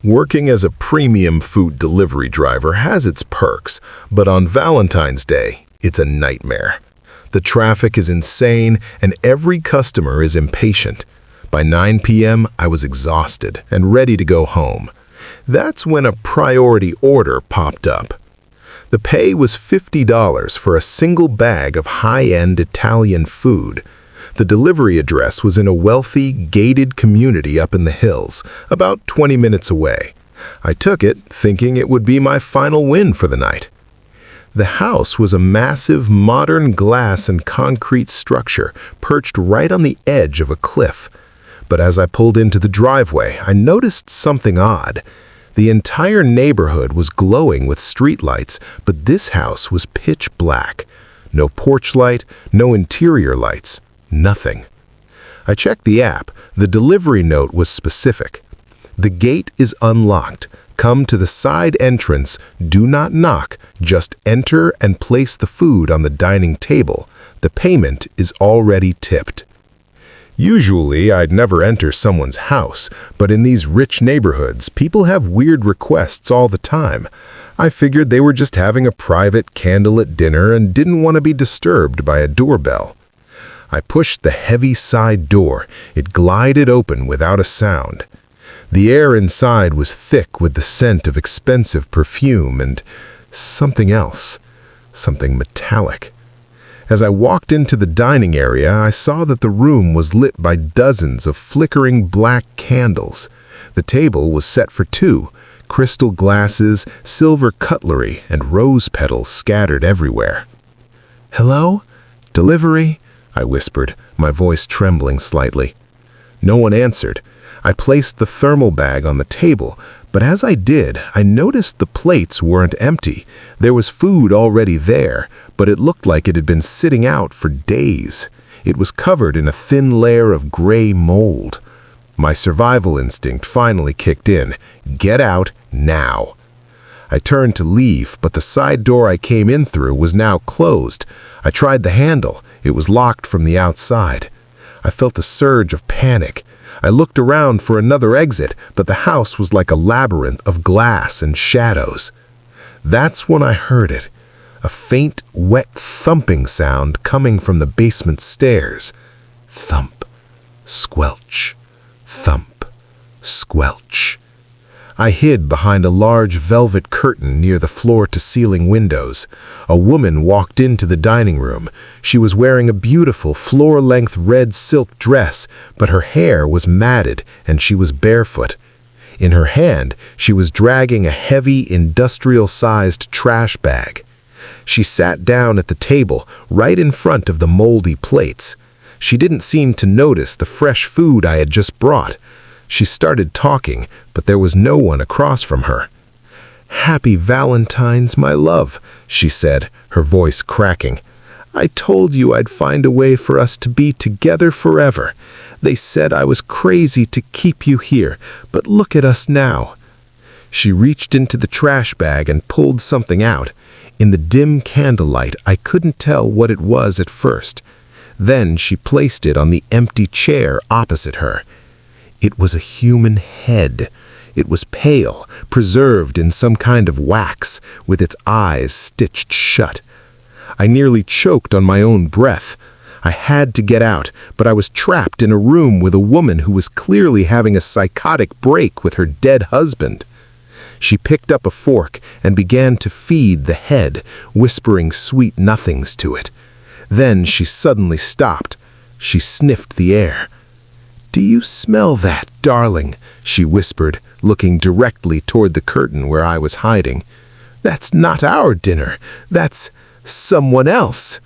Working as a premium food delivery driver has its perks, but on Valentine's Day, it's a nightmare. The traffic is insane and every customer is impatient. By 9 p.m., I was exhausted and ready to go home. That's when a priority order popped up. The pay was $50 for a single bag of high-end Italian food. The delivery address was in a wealthy, gated community up in the hills, about 20 minutes away. I took it, thinking it would be my final win for the night. The house was a massive, modern glass and concrete structure perched right on the edge of a cliff. But as I pulled into the driveway, I noticed something odd. The entire neighborhood was glowing with streetlights, but this house was pitch black. No porch light, no interior lights. Nothing. I checked the app. The delivery note was specific. The gate is unlocked. Come to the side entrance. Do not knock. Just enter and place the food on the dining table. The payment is already tipped. Usually, I'd never enter someone's house, but in these rich neighborhoods, people have weird requests all the time. I figured they were just having a private candlelit dinner and didn't want to be disturbed by a doorbell. I pushed the heavy side door. It glided open without a sound. The air inside was thick with the scent of expensive perfume and something else, something metallic. As I walked into the dining area, I saw that the room was lit by dozens of flickering black candles. The table was set for two, crystal glasses, silver cutlery, and rose petals scattered everywhere. "Hello? Delivery?" I whispered, my voice trembling slightly. No one answered. I placed the thermal bag on the table, but as I did, I noticed the plates weren't empty. There was food already there, but it looked like it had been sitting out for days. It was covered in a thin layer of gray mold. My survival instinct finally kicked in. Get out now. I turned to leave, but the side door I came in through was now closed. I tried the handle. It was locked from the outside. I felt a surge of panic. I looked around for another exit, but the house was like a labyrinth of glass and shadows. That's when I heard it. A faint, wet thumping sound coming from the basement stairs. Thump, squelch, thump, squelch. I hid behind a large velvet curtain near the floor-to-ceiling windows. A woman walked into the dining room. She was wearing a beautiful floor-length red silk dress, but her hair was matted and she was barefoot. In her hand, she was dragging a heavy, industrial-sized trash bag. She sat down at the table, right in front of the moldy plates. She didn't seem to notice the fresh food I had just brought. She started talking, but there was no one across from her. "Happy Valentine's, my love," she said, her voice cracking. "I told you I'd find a way for us to be together forever. They said I was crazy to keep you here, but look at us now." She reached into the trash bag and pulled something out. In the dim candlelight, I couldn't tell what it was at first. Then she placed it on the empty chair opposite her. It was a human head. It was pale, preserved in some kind of wax, with its eyes stitched shut. I nearly choked on my own breath. I had to get out, but I was trapped in a room with a woman who was clearly having a psychotic break with her dead husband. She picked up a fork and began to feed the head, whispering sweet nothings to it. Then she suddenly stopped. She sniffed the air. "Do you smell that, darling?" she whispered, looking directly toward the curtain where I was hiding. "That's not our dinner. That's someone else."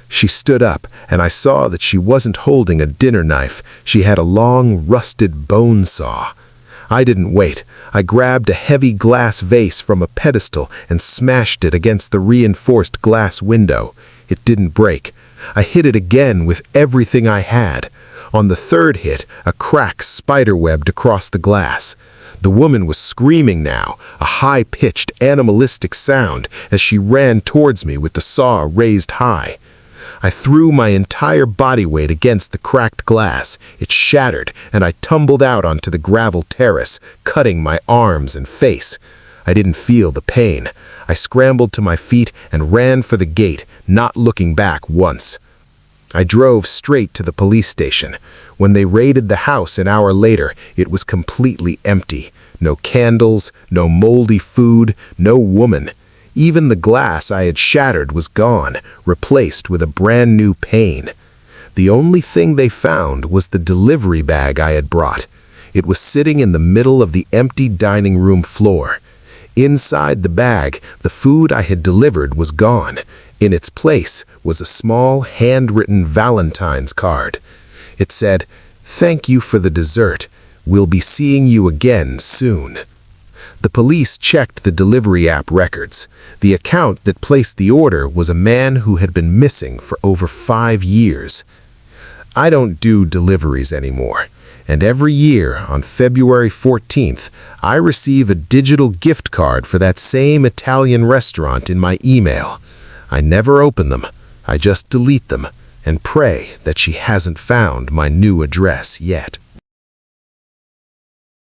She stood up, and I saw that she wasn't holding a dinner knife. She had a long, rusted bone saw. I didn't wait. I grabbed a heavy glass vase from a pedestal and smashed it against the reinforced glass window. It didn't break. I hit it again with everything I had. On the third hit, a crack spiderwebbed across the glass. The woman was screaming now, a high-pitched, animalistic sound, as she ran towards me with the saw raised high. I threw my entire body weight against the cracked glass. It shattered, and I tumbled out onto the gravel terrace, cutting my arms and face. I didn't feel the pain. I scrambled to my feet and ran for the gate, not looking back once. I drove straight to the police station. When they raided the house an hour later, it was completely empty. No candles, no moldy food, no woman. Even the glass I had shattered was gone, replaced with a brand new pane. The only thing they found was the delivery bag I had brought. It was sitting in the middle of the empty dining room floor. Inside the bag, the food I had delivered was gone. In its place was a small, handwritten Valentine's card. It said, "Thank you for the dessert. We'll be seeing you again soon." The police checked the delivery app records. The account that placed the order was a man who had been missing for over 5 years. I don't do deliveries anymore, and every year on February 14th, I receive a digital gift card for that same Italian restaurant in my email. I never open them. I just delete them and pray that she hasn't found my new address yet.